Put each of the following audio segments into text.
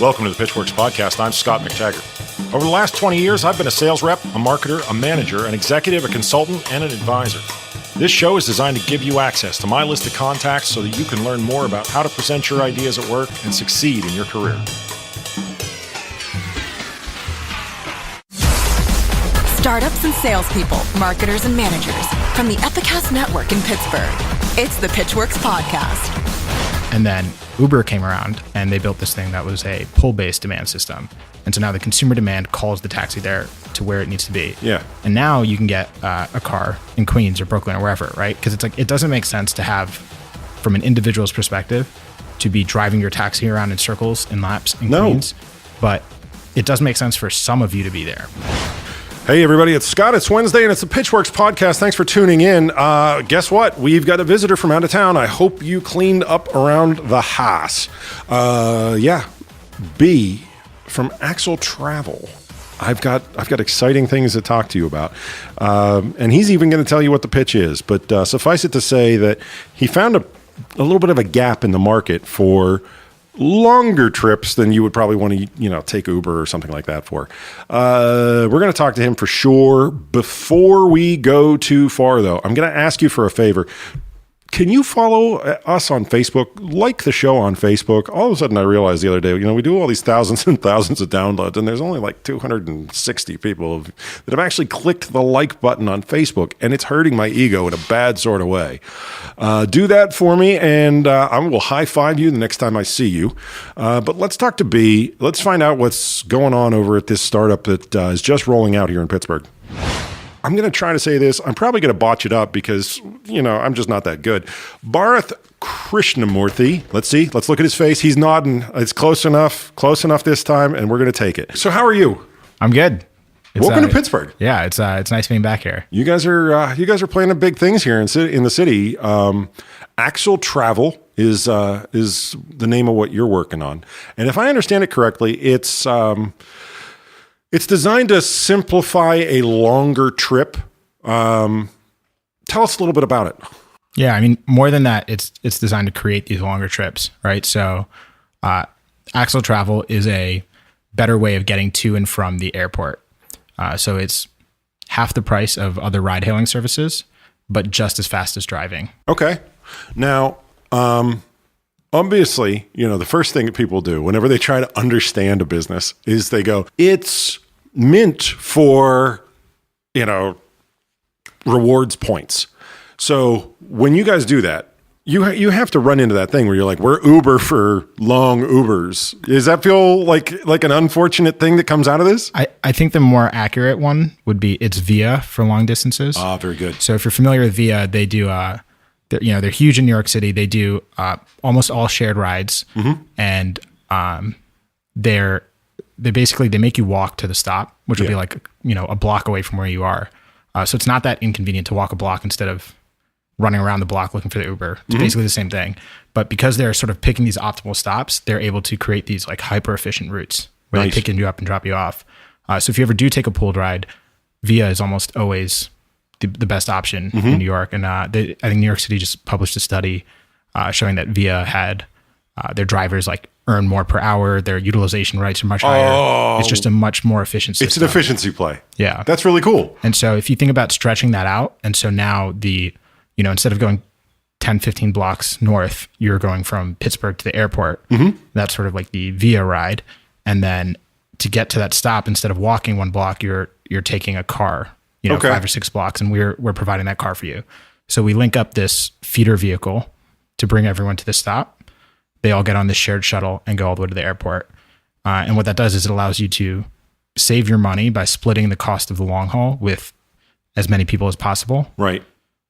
Welcome to the Pitchwerks podcast. I'm Scott McTaggart. Over the last 20 years, I've been a sales rep, a marketer, a manager, an executive, a consultant, and an advisor. This show is designed to give you access to my list of contacts so that you can learn more about how to present your ideas at work and succeed in your career. Startups and salespeople, marketers and managers from the Epicast Network in Pittsburgh. It's the Pitchwerks podcast. And then Uber came around and they built this thing that was a pull-based demand system. And so now the consumer demand calls the taxi there to where it needs to be. Yeah. And now you can get a car in Queens or Brooklyn or wherever, right? Because it's like, it doesn't make sense to have, from an individual's perspective, to be driving your taxi around in circles in laps in Queens. But it does make sense for some of you to be there. Hey everybody, it's Scott. It's Wednesday and it's the Pitchwerks podcast. Thanks for tuning in. Guess what? We've got a visitor from out of town. I hope you cleaned up around the house. B from Axle Travel. I've got exciting things to talk to you about. And he's even going to tell you what the pitch is. But suffice it to say that he found a little bit of a gap in the market for longer trips than you would probably want to, take Uber or something like that for. We're going to talk to him for sure. Before we go too far, though, I'm going to ask you for a favor. Can you follow us on Facebook? Like the show on Facebook. All of a sudden, I realized the other day, we do all these thousands and thousands of downloads, and there's only like 260 people that have actually clicked the like button on Facebook, and it's hurting my ego in a bad sort of way. Do that for me, and I will high-five you the next time I see you. But let's talk to B. Let's find out what's going on over at this startup that is just rolling out here in Pittsburgh. I'm going to try to say this. I'm probably going to botch it up because, I'm just not that good. Bharath Krishnamoorthy. Let's see. Let's look at his face. He's nodding. It's close enough this time, and we're going to take it. So how are you? I'm good. Welcome to Pittsburgh. Yeah, it's nice being back here. You guys are playing big things here in the city. Axle Travel is the name of what you're working on. And if I understand it correctly, it's designed to simplify a longer trip. Tell us a little bit about it. Yeah, I mean, more than that, it's designed to create these longer trips, right? So Axle Travel is a better way of getting to and from the airport. So it's half the price of other ride-hailing services, but just as fast as driving. Okay. Now, obviously, the first thing that people do whenever they try to understand a business is they go, it's meant for, rewards points. So when you guys do that, you have to run into that thing where you're like, we're Uber for long Ubers. Does that feel like an unfortunate thing that comes out of this? I think the more accurate one would be it's Via for long distances. Ah, very good. So if you're familiar with Via, they do, they're huge in New York City. They do almost all shared rides, and they make you walk to the stop, which would be like a block away from where you are. So it's not that inconvenient to walk a block instead of running around the block looking for the Uber. It's basically the same thing, but because they're sort of picking these optimal stops, they're able to create these like hyper efficient routes where they pick you up and drop you off. So if you ever do take a pooled ride, Via is almost always the best option in New York. And I think New York City just published a study showing that Via had their drivers like earn more per hour. Their utilization rates are much higher. It's just a much more efficient system. It's an efficiency play. Yeah. That's really cool. And so if you think about stretching that out, and so now instead of going 10, 15 blocks north, you're going from Pittsburgh to the airport. That's sort of like the Via ride. And then to get to that stop, instead of walking one block, you're taking a car, 5 or 6 blocks, and we're providing that car for you. So we link up this feeder vehicle to bring everyone to the stop. They all get on this shared shuttle and go all the way to the airport. And what that does is it allows you to save your money by splitting the cost of the long haul with as many people as possible. Right.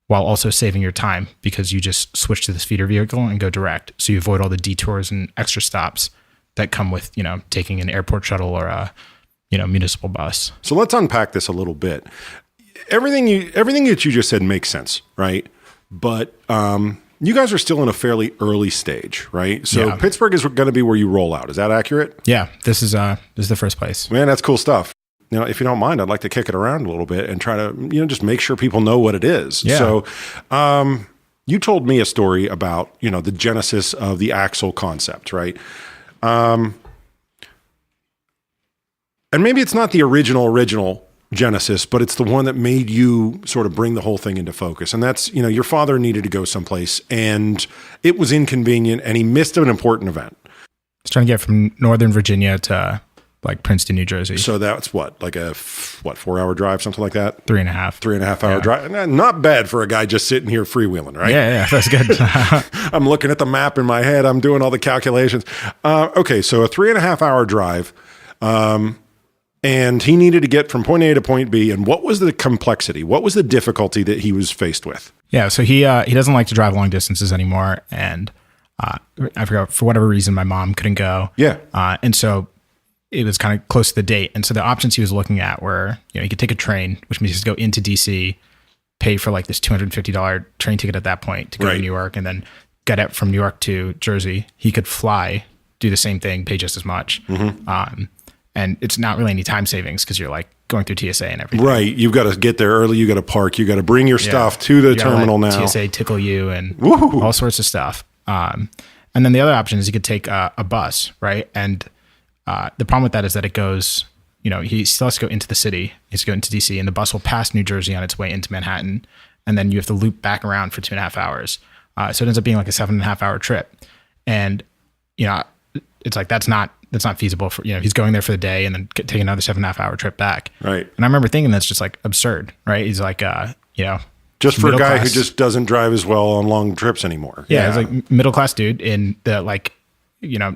While also saving your time because you just switch to this feeder vehicle and go direct. So you avoid all the detours and extra stops that come with, taking an airport shuttle or a, municipal bus. So let's unpack this a little bit. Everything that you just said makes sense, right? But you guys are still in a fairly early stage, right? So Pittsburgh is going to be where you roll out. Is that accurate? Yeah, this is the first place. Man, that's cool stuff. If you don't mind, I'd like to kick it around a little bit and try to, just make sure people know what it is. Yeah. So you told me a story about, the genesis of the axle concept, right? And maybe it's not the original genesis, but it's the one that made you sort of bring the whole thing into focus. And that's, your father needed to go someplace and it was inconvenient and he missed an important event. He's trying to get from Northern Virginia to like Princeton, New Jersey. So that's like a 4-hour drive, something like that? 3.5. 3.5 hour drive. Not bad for a guy just sitting here freewheeling, right? Yeah, that's good. I'm looking at the map in my head. I'm doing all the calculations. Okay, so a 3.5 hour drive. And he needed to get from point A to point B. And what was the complexity? What was the difficulty that he was faced with? Yeah, so he doesn't like to drive long distances anymore. And I forgot, for whatever reason, my mom couldn't go. Yeah. And so it was kind of close to the date. And so the options he was looking at were, he could take a train, which means he could go into DC, pay for like this $250 train ticket at that point to go to New York, and then get it from New York to Jersey. He could fly, do the same thing, pay just as much. And it's not really any time savings because you're like going through TSA and everything. Right. You've got to get there early. You got to park. You got to bring your stuff to the terminal now. TSA tickle you and all sorts of stuff. And then the other option is you could take a bus, right? And the problem with that is that it goes, he still has to go into the city. He has to go into DC, and the bus will pass New Jersey on its way into Manhattan. And then you have to loop back around for 2.5 hours. So it ends up being like a 7.5 hour trip. And, it's like, that's not feasible for, he's going there for the day and then take another 7.5 hour trip back. Right. And I remember thinking that's just like absurd, right? He's like, just for a guy who just doesn't drive as well on long trips anymore. Yeah. It's like middle-class dude in the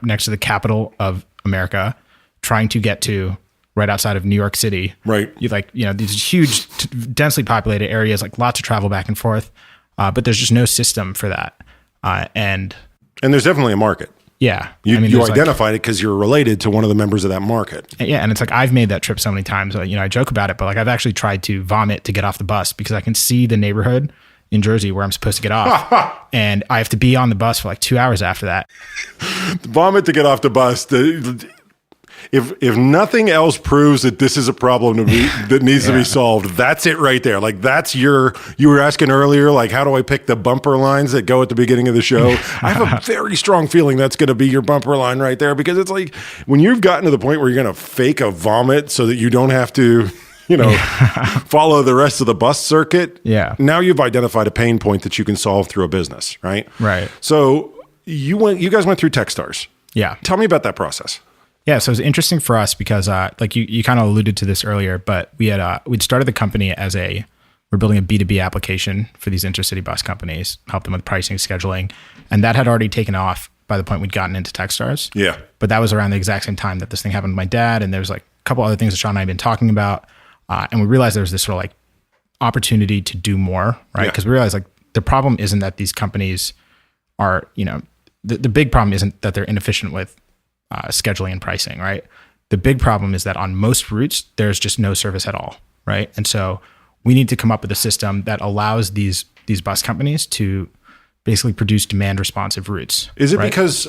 next to the capital of America, trying to get to right outside of New York City. Right. You these huge, densely populated areas, like lots of travel back and forth. But there's just no system for that. And there's definitely a market. Yeah. You identified it because you're related to one of the members of that market. Yeah. And it's like, I've made that trip so many times, I joke about it, but like I've actually tried to vomit to get off the bus because I can see the neighborhood in Jersey where I'm supposed to get off. And I have to be on the bus for like 2 hours after that. Vomit to get off the bus. If nothing else proves that this is a problem that needs to be solved, that's it right there. Like you were asking earlier, like, how do I pick the bumper lines that go at the beginning of the show? I have a very strong feeling that's going to be your bumper line right there, because it's like when you've gotten to the point where you're going to fake a vomit so that you don't have to, follow the rest of the bus circuit. Yeah. Now you've identified a pain point that you can solve through a business, right? Right. So you guys went through Techstars. Yeah. Tell me about that process. Yeah, so it was interesting for us because, like you kind of alluded to this earlier, but we'd started the company as we're building a B2B application for these intercity bus companies, help them with pricing, scheduling, and that had already taken off by the point we'd gotten into Techstars. Yeah. But that was around the exact same time that this thing happened with my dad, and there was like a couple other things that Sean and I had been talking about, and we realized there was this sort of like opportunity to do more, right? Because we realized like the problem isn't that these companies are, the big problem isn't that they're inefficient with scheduling and pricing, right? The big problem is that on most routes, there's just no service at all, right? And so we need to come up with a system that allows these bus companies to basically produce demand responsive routes. Is it because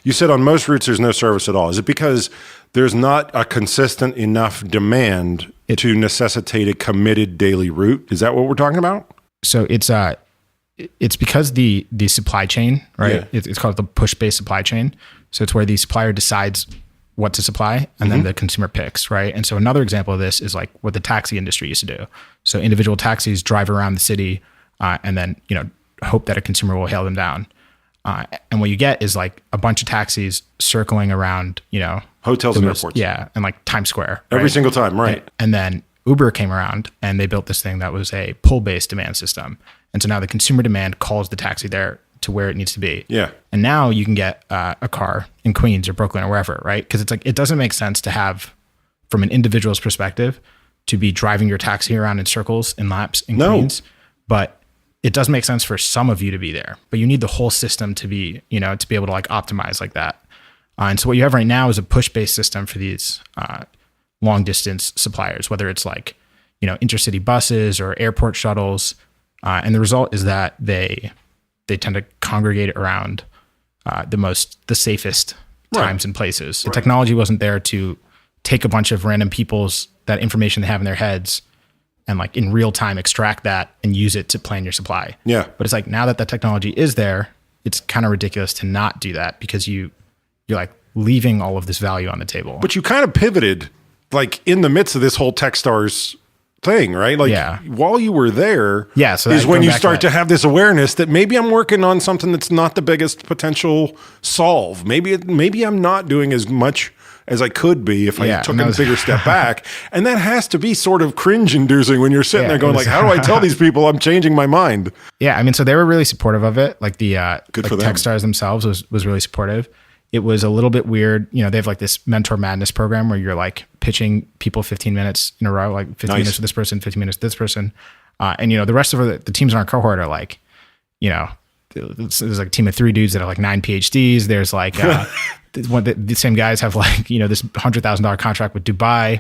you said on most routes there's no service at all? Is it because there's not a consistent enough demand to necessitate a committed daily route? Is that what we're talking about? So it's because the supply chain, right? Yeah. It's called the push-based supply chain. So it's where the supplier decides what to supply and then the consumer picks, right? And so another example of this is like what the taxi industry used to do. So individual taxis drive around the city and then, hope that a consumer will hail them down. And what you get is like a bunch of taxis circling around, hotels and airports. Yeah. And like Times Square. Every single time, right. And then Uber came around and they built this thing that was a pull-based demand system. And so now the consumer demand calls the taxi there to where it needs to be. Yeah. And now you can get a car in Queens or Brooklyn or wherever, right? Because it's like, it doesn't make sense to have, from an individual's perspective, to be driving your taxi around in circles in laps in Queens. But it does make sense for some of you to be there. But you need the whole system to be, to be able to like optimize like that. And so what you have right now is a push-based system for these long distance suppliers, whether it's like, intercity buses or airport shuttles. And the result is that they tend to congregate around the safest times and places. The technology wasn't there to take a bunch of random that information they have in their heads, and like in real time extract that and use it to plan your supply. Yeah. But it's like now that technology is there, it's kind of ridiculous to not do that because you're like leaving all of this value on the table. But you kind of pivoted like in the midst of this whole Techstars thing, right? Like while you were there so is when you start to have this awareness that maybe I'm working on something that's not the biggest potential solve. Maybe I'm not doing as much as I could be if I took a bigger step back. And that has to be sort of cringe inducing when you're sitting there going like, how do I tell these people I'm changing my mind? Yeah. I mean, so they were really supportive of it. Like the Good for them. Techstars themselves was really supportive. It was a little bit weird. You know, they have like this mentor madness program where you're like pitching people 15 minutes in a row, like 15 minutes to this person, 15 minutes to this person. And, you know, the rest of the teams in our cohort are like, you know, there's like a team of 3 dudes that have like 9 PhDs. There's like, the same guys have like, you know, this $100,000 contract with Dubai.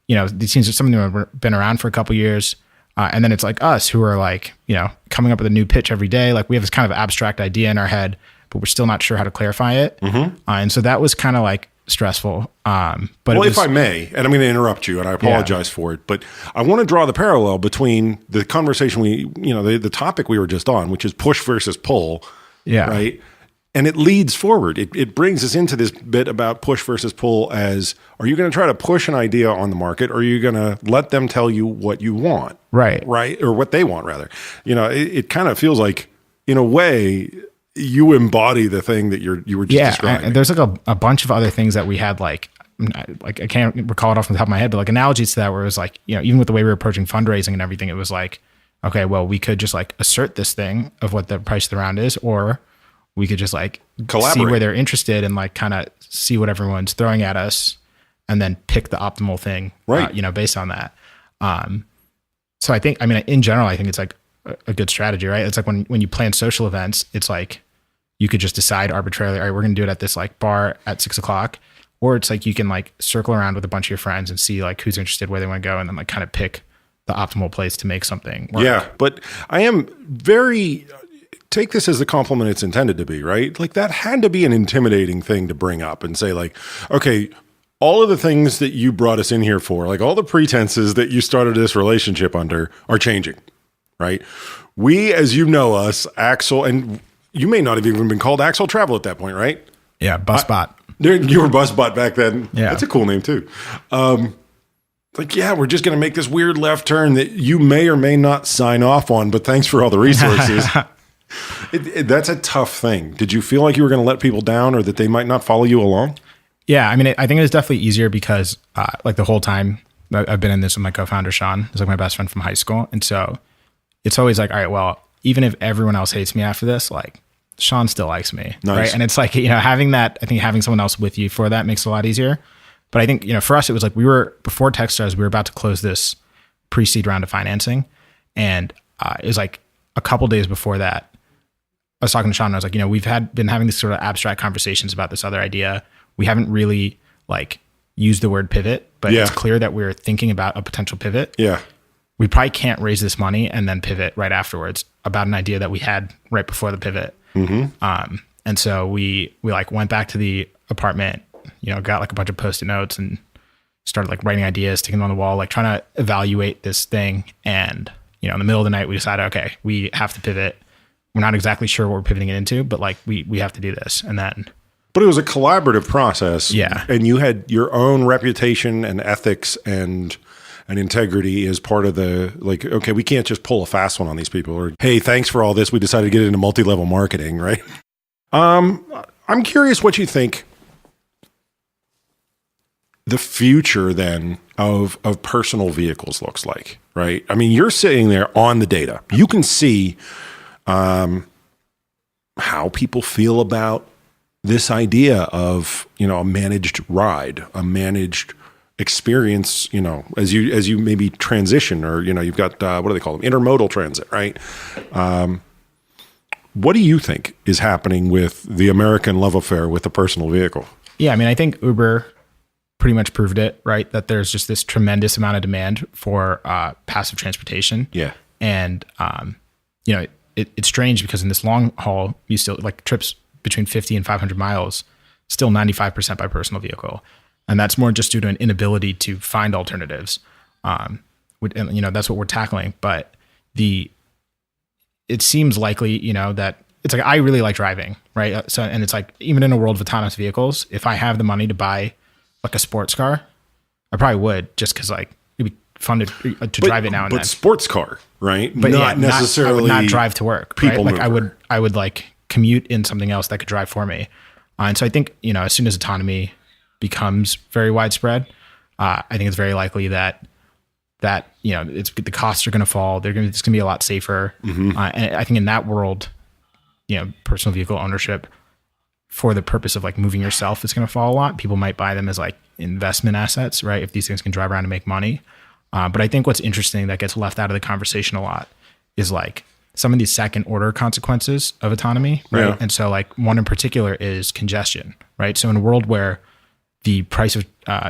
You know, these teams are some of them have been around for a couple years. And then it's like us who are like, you know, coming up with a new pitch every day. Like we have this kind of abstract idea in our head, but we're still not sure how to clarify it. And so that was kind of like stressful. But if I may, and I'm going to interrupt you and I apologize for it, but I want to draw the parallel between the conversation the topic we were just on, which is push versus pull. Yeah. Right. And it leads forward. It brings us into this bit about push versus pull as, are you going to try to push an idea on the market or are you going to let them tell you what you want? Right. Right. Or what they want rather. You know, it kind of feels like in a way you embody the thing that you were just describing. And there's like a bunch of other things that we had like I can't recall it off the top of my head, but like analogies to that where it was like, you know, even with the way we were approaching fundraising and everything, it was like, okay, well, we could just like assert this thing of what the price of the round is, or we could just like see where they're interested and like kind of see what everyone's throwing at us and then pick the optimal thing, right? You know, based on that. So I think, I mean, in general, I think it's like a good strategy, right? It's like when you plan social events, it's like you could just decide arbitrarily, all right, we're going to do it at this like bar at 6 o'clock. Or it's like you can like circle around with a bunch of your friends and see like who's interested, where they want to go, and then like kind of pick the optimal place to make something work. Yeah, but I am take this as the compliment it's intended to be, right? Like that had to be an intimidating thing to bring up and say like, okay, all of the things that you brought us in here for, like all the pretenses that you started this relationship under are changing, right? We, as you know us, Axel, and you may not have even been called Axel Travel at that point, right? Yeah, Busbot. You were Busbot back then. Yeah. That's a cool name too. Like, yeah, we're just going to make this weird left turn that you may or may not sign off on, but thanks for all the resources. That's a tough thing. Did you feel like you were going to let people down or that they might not follow you along? Yeah, I mean, I think it was definitely easier because like the whole time I've been in this with my co-founder, Sean, who's like my best friend from high school. And so it's always like, all right, well, even if everyone else hates me after this, like Sean still likes me. Nice. Right. And it's like, you know, having someone else with you for that makes it a lot easier. But I think, you know, for us, it was like before Techstars, we were about to close this pre-seed round of financing. And it was like a couple days before that, I was talking to Sean and I was like, you know, we've been having this sort of abstract conversations about this other idea. We haven't really like used the word pivot, but it's clear that we're thinking about a potential pivot. Yeah. We probably can't raise this money and then pivot right afterwards about an idea that we had right before the pivot. Mm-hmm. And so we like went back to the apartment, you know, got like a bunch of Post-it notes and started like writing ideas, sticking them on the wall, like trying to evaluate this thing. And, you know, in the middle of the night, we decided, okay, we have to pivot. We're not exactly sure what we're pivoting it into, but like we have to do this. And then. But it was a collaborative process. Yeah. And you had your own reputation and ethics and integrity as part of the, like, okay, we can't just pull a fast one on these people or, hey, thanks for all this. We decided to get into multi-level marketing, right? I'm curious what you think the future then of personal vehicles looks like, right? I mean, you're sitting there on the data. You can see how people feel about this idea of, you know, a managed ride, a managed experience, you know, as you maybe transition or, you know, you've got, what do they call them? Intermodal transit, right? What do you think is happening with the American love affair with the personal vehicle? Yeah. I mean, I think Uber pretty much proved it, right? That there's just this tremendous amount of demand for passive transportation. Yeah. And, you know, it's strange because in this long haul, you still like trips between 50 and 500 miles, still 95% by personal vehicle. And that's more just due to an inability to find alternatives. and that's what we're tackling. But it seems likely, that it's like, I really like driving, right? So, and it's like, even in a world of autonomous vehicles, if I have the money to buy like a sports car, I probably would, just because like it'd be fun to drive it now and then. But sports car, right? But not necessarily. I would not drive to work. People right? Like mover. I would like commute in something else that could drive for me. And so I think, as soon as autonomy becomes very widespread, I think it's very likely that it's the costs are going to fall. It's going to be a lot safer. And I think in that world, personal vehicle ownership for the purpose of like moving yourself is going to fall a lot. People might buy them as like investment assets, right? If these things can drive around and make money. But I think what's interesting that gets left out of the conversation a lot is like some of these second order consequences of autonomy, right? Yeah. And so like one in particular is congestion, right? So in a world where the price of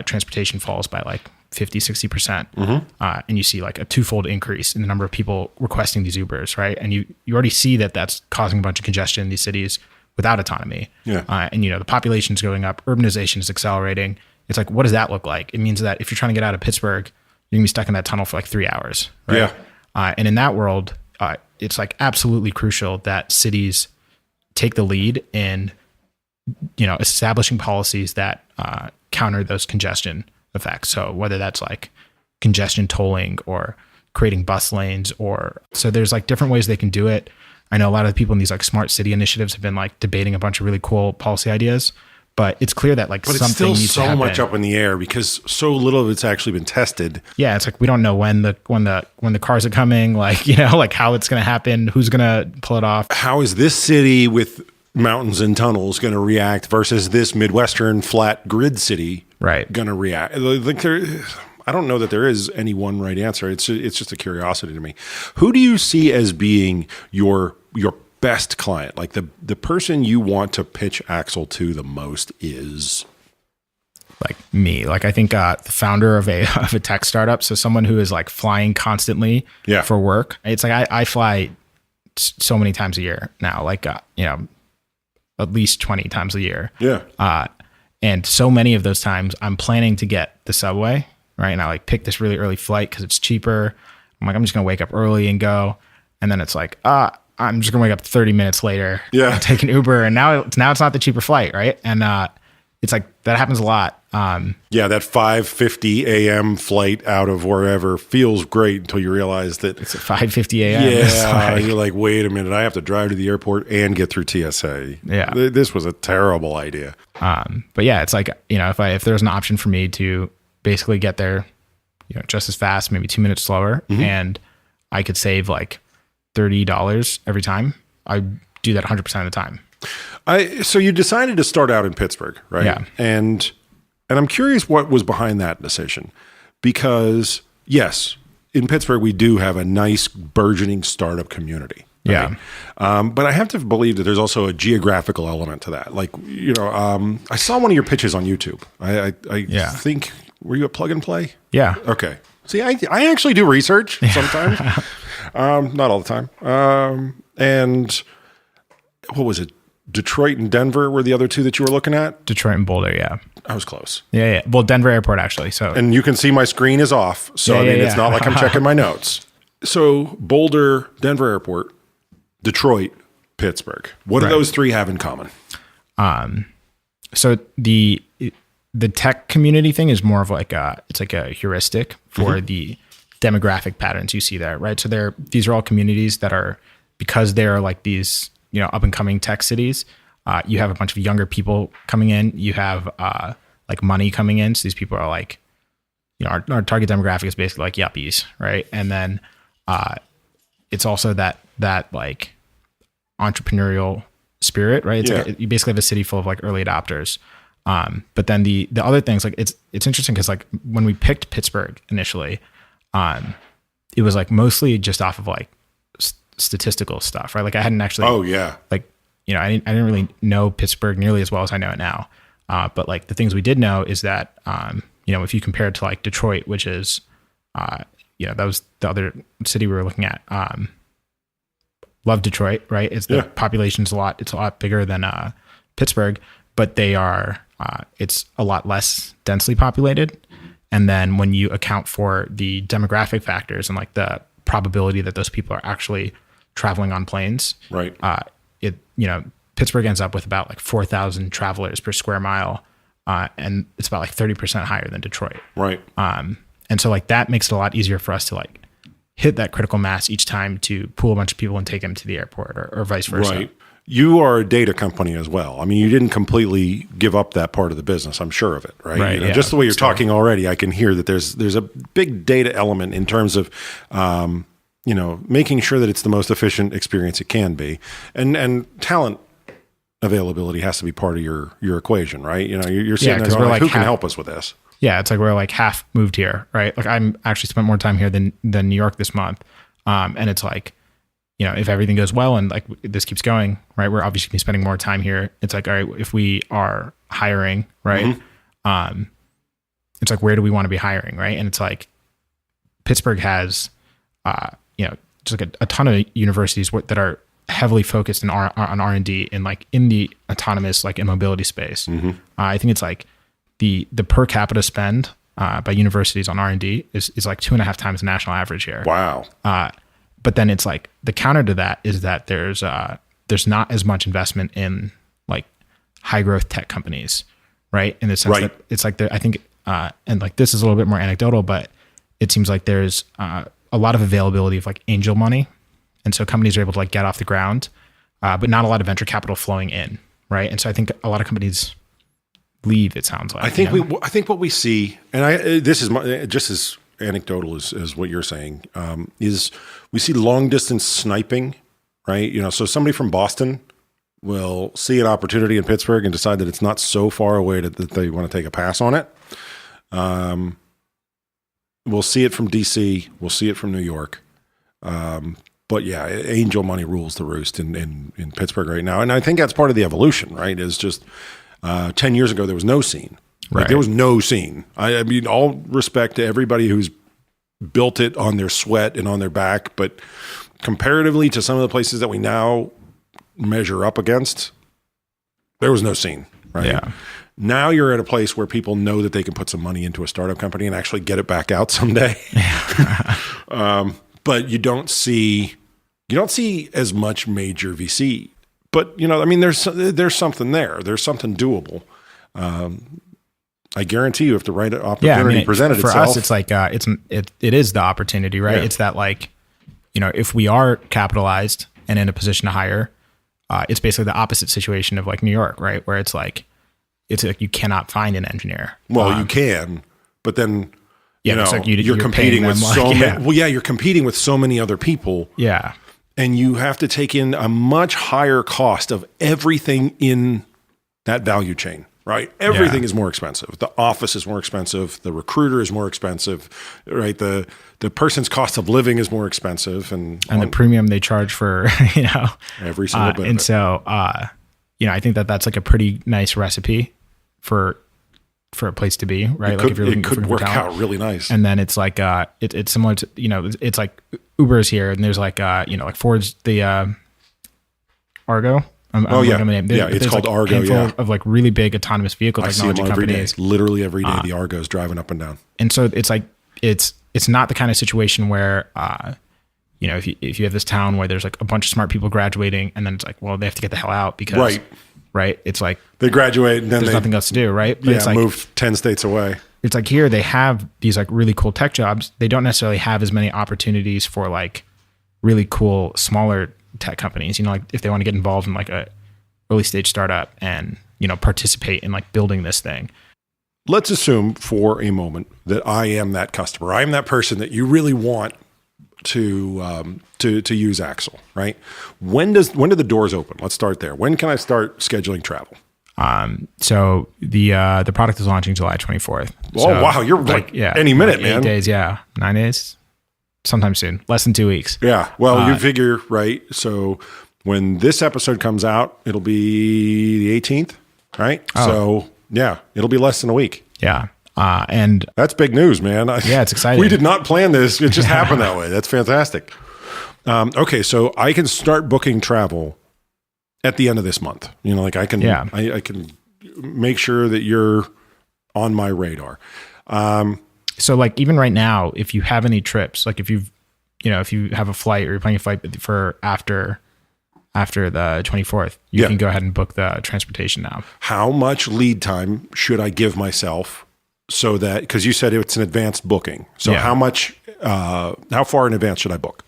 transportation falls by like 50, 60%, and you see like a twofold increase in the number of people requesting these Ubers, right? And you already see that that's causing a bunch of congestion in these cities without autonomy. Yeah. And the population's going up, urbanization is accelerating. It's like, what does that look like? It means that if you're trying to get out of Pittsburgh, you're gonna be stuck in that tunnel for like 3 hours, right? Yeah. And in that world, it's like absolutely crucial that cities take the lead in, establishing policies that counter those congestion effects. So whether that's like congestion tolling or creating bus lanes, so there's like different ways they can do it. I know a lot of the people in these like smart city initiatives have been like debating a bunch of really cool policy ideas, but it's clear that like something it's still needs to happen. so much up in the air because so little of it's actually been tested. Yeah, it's like we don't know when the cars are coming, like like how it's going to happen, who's going to pull it off. How is this city with mountains and tunnels going to react versus this Midwestern flat grid city right going to react? Like I don't know that there is any one right answer. It's just a curiosity to me. Who do you see as being your best client? Like the person you want to pitch Axle to the most is like me. Like I think the founder of a tech startup, so someone who is like flying constantly for work. It's like I fly so many times a year now, like at least 20 times a year. Yeah. And so many of those times I'm planning to get the subway, right? And I like pick this really early flight because it's cheaper. I'm like, I'm just going to wake up early and go. And then it's like, I'm just going to wake up 30 minutes later and take an Uber. And now it's not the cheaper flight, right? And it's like, that happens a lot. That 5:50 a.m. flight out of wherever feels great until you realize that it's at 5:50 a.m. Yeah, you're like, wait a minute, I have to drive to the airport and get through TSA. Yeah, this was a terrible idea. But yeah, it's like if there's an option for me to basically get there, just as fast, maybe 2 minutes slower, and I could save like $30 every time, I do that 100% of the time. So you decided to start out in Pittsburgh, right? Yeah. And I'm curious what was behind that decision, because yes, in Pittsburgh we do have a nice burgeoning startup community. Right? Yeah. But I have to believe that there's also a geographical element to that. Like, I saw one of your pitches on YouTube. I think, were you at Plug and Play? Yeah. Okay. See, I actually do research sometimes. Not all the time. And what was it? Detroit and Denver were the other two that you were looking at? Detroit and Boulder, yeah. I was close. Yeah. Well, Denver Airport, actually. So, and you can see my screen is off. So, it's not like I'm checking my notes. So, Boulder, Denver Airport, Detroit, Pittsburgh. What do those three have in common? So, the tech community thing is more of like it's like a heuristic for the demographic patterns you see there, right? So, these are all communities that are, because they're like these up and coming tech cities, you have a bunch of younger people coming in. You have like money coming in. So these people are like, our target demographic is basically like yuppies, right? And then it's also that like entrepreneurial spirit, right? It's like you basically have a city full of like early adopters. But then the other things, like it's interesting because like when we picked Pittsburgh initially, it was like mostly just off of like statistical stuff, right? Like I hadn't actually, I didn't really know Pittsburgh nearly as well as I know it now. But like the things we did know is that, if you compare it to like Detroit, which is, that was the other city we were looking at. Love Detroit, right? It's the population's it's a lot bigger than Pittsburgh, but they are, it's a lot less densely populated. And then when you account for the demographic factors and like the probability that those people are actually traveling on planes, right? Pittsburgh ends up with about like 4,000 travelers per square mile, and it's about like 30% higher than Detroit, right? And so like that makes it a lot easier for us to like hit that critical mass each time to pool a bunch of people and take them to the airport, or vice versa. Right. You are a data company as well. I mean, you didn't completely give up that part of the business. I'm sure of it, right? Right. Just the way you're talking already, I can hear that there's a big data element in terms of, making sure that it's the most efficient experience it can be, and talent availability has to be part of your equation, right? You're sitting there going, who can help us with this? Yeah, it's like we're like half moved here, right? Like I'm actually spent more time here than New York this month, and it's like, if everything goes well and like this keeps going, right, we're obviously gonna be spending more time here. It's like, all right, if we are hiring, right, it's like, where do we want to be hiring, right? And it's like Pittsburgh has, just like a ton of universities that are heavily focused on R&D and like in the autonomous like mobility space. I think it's like the per capita spend by universities on R&D is like 2.5 times the national average here. Wow. But then it's like the counter to that is that there's not as much investment in like high growth tech companies, right? In the sense that it's like I think, and like this is a little bit more anecdotal, but it seems like there's a lot of availability of like angel money, and so companies are able to like get off the ground, but not a lot of venture capital flowing in, right? And so I think a lot of companies leave. It sounds like I think what we see, and this is just as anecdotal as what you're saying, is we see long distance sniping, right? So somebody from Boston will see an opportunity in Pittsburgh and decide that it's not so far away that they want to take a pass on it. We'll see it from DC. We'll see it from New York. But yeah, angel money rules the roost in Pittsburgh right now. And I think that's part of the evolution, right? Is just 10 years ago, there was no scene. Right. Like, there was no scene. I mean, all respect to everybody who's built it on their sweat and on their back, but comparatively to some of the places that we now measure up against, there was no scene, right? Yeah. Now you're at a place where people know that they can put some money into a startup company and actually get it back out someday. But you don't see as much major VC. But I mean, there's something there. There's something doable. I guarantee you, if the right opportunity presented for itself, us, it's like it is the opportunity, right? Yeah. It's that like, if we are capitalized and in a position to hire, it's basically the opposite situation of like New York, right? Where it's like you cannot find an engineer. Well, you can, but then it's like you're competing with so many. Well, yeah, you're competing with so many other people. Yeah, and you have to take in a much higher cost of everything in that value chain. Right. Everything is more expensive. The office is more expensive. The recruiter is more expensive. Right. The person's cost of living is more expensive, and the premium they charge for every single bit. And so I think that's like a pretty nice recipe for a place to be. Right. It could work out really nice. And then it's like it's similar to it's like Uber's here, and there's like like Ford's the Argo. It's called like Argo. Yeah, of like really big autonomous vehicle technology companies. Literally every day, the Argo's driving up and down. And so it's like it's not the kind of situation where if you have this town where there's like a bunch of smart people graduating, and then it's like, well, they have to get the hell out because right. It's like they graduate and then there's nothing else to do, right? But it's like, move 10 states away. It's like here they have these like really cool tech jobs. They don't necessarily have as many opportunities for like really cool smaller tech companies, like if they want to get involved in like a early stage startup and, participate in like building this thing. Let's assume for a moment that I am that customer. I am that person that you really want to use Axle, right? When do the doors open? Let's start there. When can I start scheduling travel? So the product is launching July 24th. Oh, so, wow. You're like any minute, man. 8 days. Yeah. 9 days. Sometime soon, less than 2 weeks. Yeah. Well, you figure, right? So when this episode comes out, it'll be the 18th, right? Oh. So yeah, it'll be less than a week. Yeah. And that's big news, man. It's exciting. We did not plan this. It just happened that way. That's fantastic. Okay. So I can start booking travel at the end of this month. I can make sure that you're on my radar. So like even right now, if you have any trips, like if you have a flight or you're planning a flight for after the 24th, you can go ahead and book the transportation now. How much lead time should I give myself so that, because you said it's an advanced booking. So how far in advance should I book?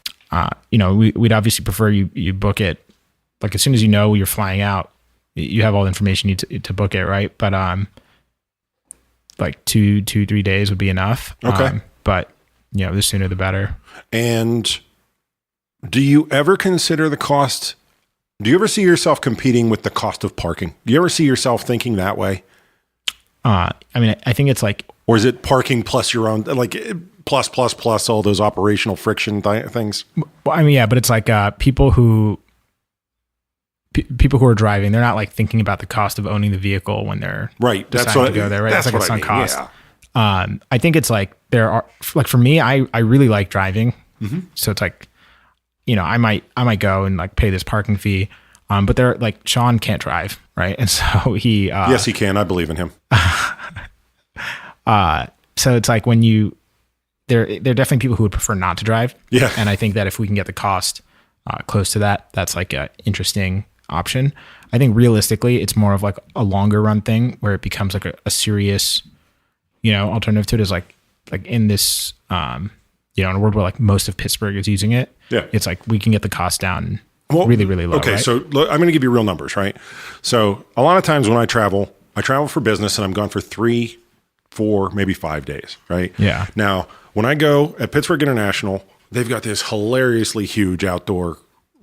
We'd obviously prefer you book it like as soon as you know you're flying out, you have all the information you need to book it, right? But like 2-3 days would be enough. Okay. But the sooner the better. And do you ever consider the cost? Do you ever see yourself competing with the cost of parking? Do you ever see yourself thinking that way? I think it's like, or is it parking plus your own, like plus all those operational friction things? Well, but it's like people who are driving, they're not like thinking about the cost of owning the vehicle when they're deciding to go there, right? It's like a sunk cost. Yeah. I think it's like there are, like for me, I really like driving. Mm-hmm. So it's like, I might go and like pay this parking fee. But they're like, Sean can't drive, right? And so he... yes, he can. I believe in him. So it's like when there are definitely people who would prefer not to drive. Yeah. And I think that if we can get the cost close to that, that's like an interesting option. I think realistically, it's more of like a longer run thing where it becomes like a serious, alternative to it is like in this, in a world where like most of Pittsburgh is using it. Yeah. It's like we can get the cost down really, really low. Okay. Right? So look, I'm going to give you real numbers, right? So a lot of times when I travel for business and I'm gone for 3, 4, maybe 5 days, right? Yeah. Now, when I go at Pittsburgh International, they've got this hilariously huge outdoor,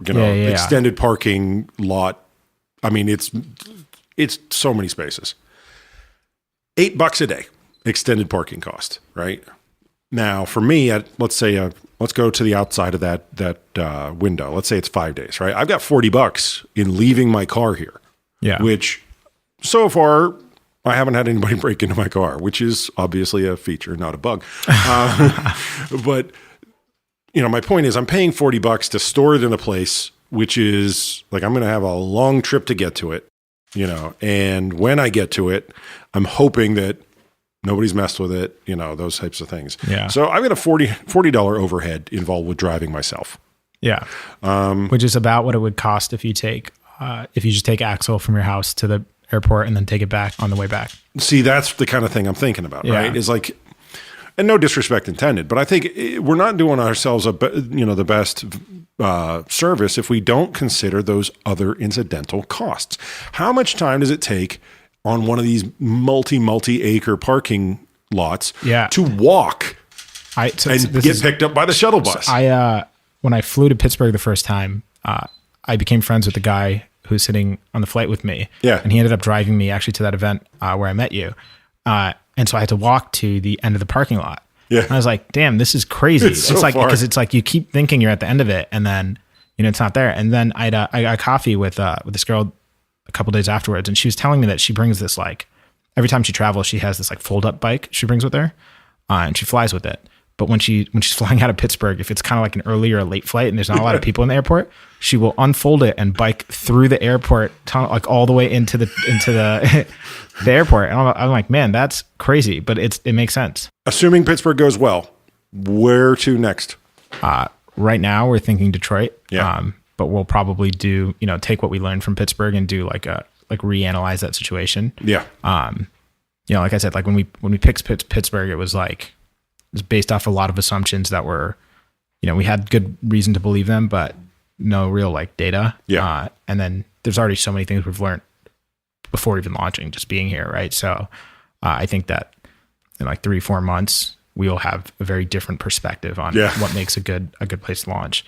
extended parking lot. I mean, it's so many spaces. $8 a day, extended parking cost, right? Now, for me, let's go to the outside of that window. Let's say it's 5 days, right? I've got $40 in leaving my car here. Yeah. Which so far I haven't had anybody break into my car, which is obviously a feature, not a bug. But my point is I'm paying $40 to store it in a place, which is like, I'm going to have a long trip to get to it, and when I get to it, I'm hoping that nobody's messed with it, those types of things. Yeah. So I've got a $40 overhead involved with driving myself. Yeah. Which is about what it would cost if you just take Axel from your house to the airport and then take it back on the way back. See, that's the kind of thing I'm thinking about, right? Is like, and no disrespect intended, but I think we're not doing ourselves the best service if we don't consider those other incidental costs. How much time does it take on one of these multi-acre parking lots to walk and get picked up by the shuttle bus? So when I flew to Pittsburgh the first time, I became friends with the guy who was sitting on the flight with me. Yeah. And he ended up driving me actually to that event where I met you. And so I had to walk to the end of the parking lot. Yeah. And I was like, damn, this is crazy. It's like, because it's like you keep thinking you're at the end of it and then, it's not there. And then I got coffee with this girl a couple days afterwards, and she was telling me that she brings this, like, every time she travels, she has this like fold up bike she brings with her, and she flies with it. But when she's flying out of Pittsburgh, if it's kind of like an early or a late flight and there's not a lot of people in the airport, she will unfold it and bike through the airport tunnel, like all the way into the the airport. And I'm like, man, that's crazy, but it makes sense. Assuming Pittsburgh goes well, where to next? Right now we're thinking Detroit. Yeah. But we'll probably do, take what we learned from Pittsburgh and do like reanalyze that situation. Yeah. Like I said, like when we picked Pittsburgh, it was based off a lot of assumptions that were, we had good reason to believe them, but no real like data. Yeah. And then there's already so many things we've learned before even launching, just being here. Right. So I think that in like 3-4 months, we'll have a very different perspective on what makes a good place to launch.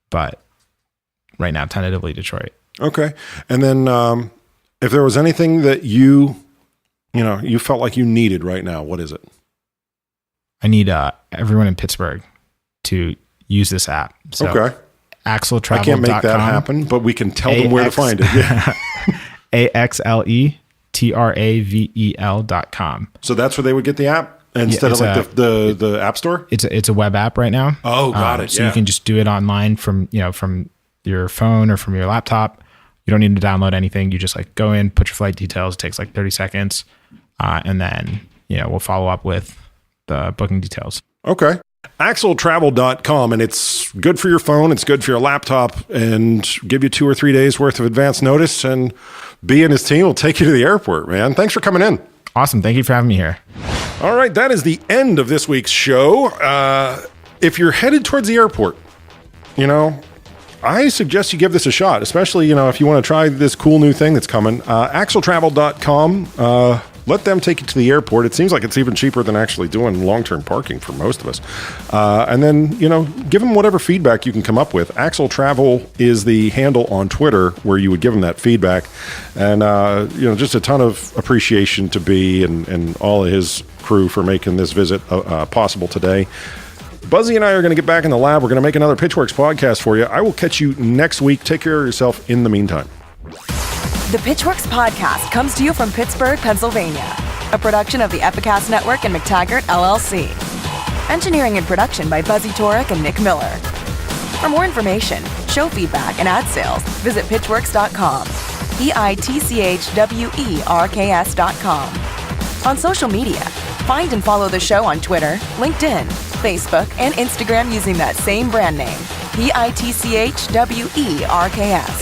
But right now, tentatively Detroit. Okay. And then if there was anything that you felt like you needed right now, what is it? I need everyone in Pittsburgh to use this app. So okay. AxleTravel.com. I can't make that happen, but we can tell them where to find it. Yeah. AxleTravel.com. So that's where they would get the app instead of like the app store? It's a web app right now. Oh, got it. So you can just do it online from your phone or from your laptop. You don't need to download anything. You just like go in, put your flight details. It takes like 30 seconds. And then, we'll follow up with the booking details. Okay. Axletravel.com, and it's good for your phone, it's good for your laptop, and give you 2 or 3 days worth of advance notice, and B and his team will take you to the airport, man. Thanks for coming in. Awesome. Thank you for having me here. All right, that is the end of this week's show. If you're headed towards the airport, I suggest you give this a shot, especially, if you want to try this cool new thing that's coming. Axletravel.com. Let them take you to the airport. It seems like it's even cheaper than actually doing long-term parking for most of us. And then, give them whatever feedback you can come up with. Axle Travel is the handle on Twitter where you would give them that feedback. And, just a ton of appreciation to B and all of his crew for making this visit possible today. Buzzy and I are going to get back in the lab. We're going to make another Pitchwerks podcast for you. I will catch you next week. Take care of yourself in the meantime. The Pitchwerks podcast comes to you from Pittsburgh, Pennsylvania, a production of the Epicast Network and McTaggart, LLC. Engineering and production by Buzzy Torek and Nick Miller. For more information, show feedback, and ad sales, visit pitchwerks.com. pitchwerks.com. On social media, find and follow the show on Twitter, LinkedIn, Facebook, and Instagram using that same brand name, pitchwerks.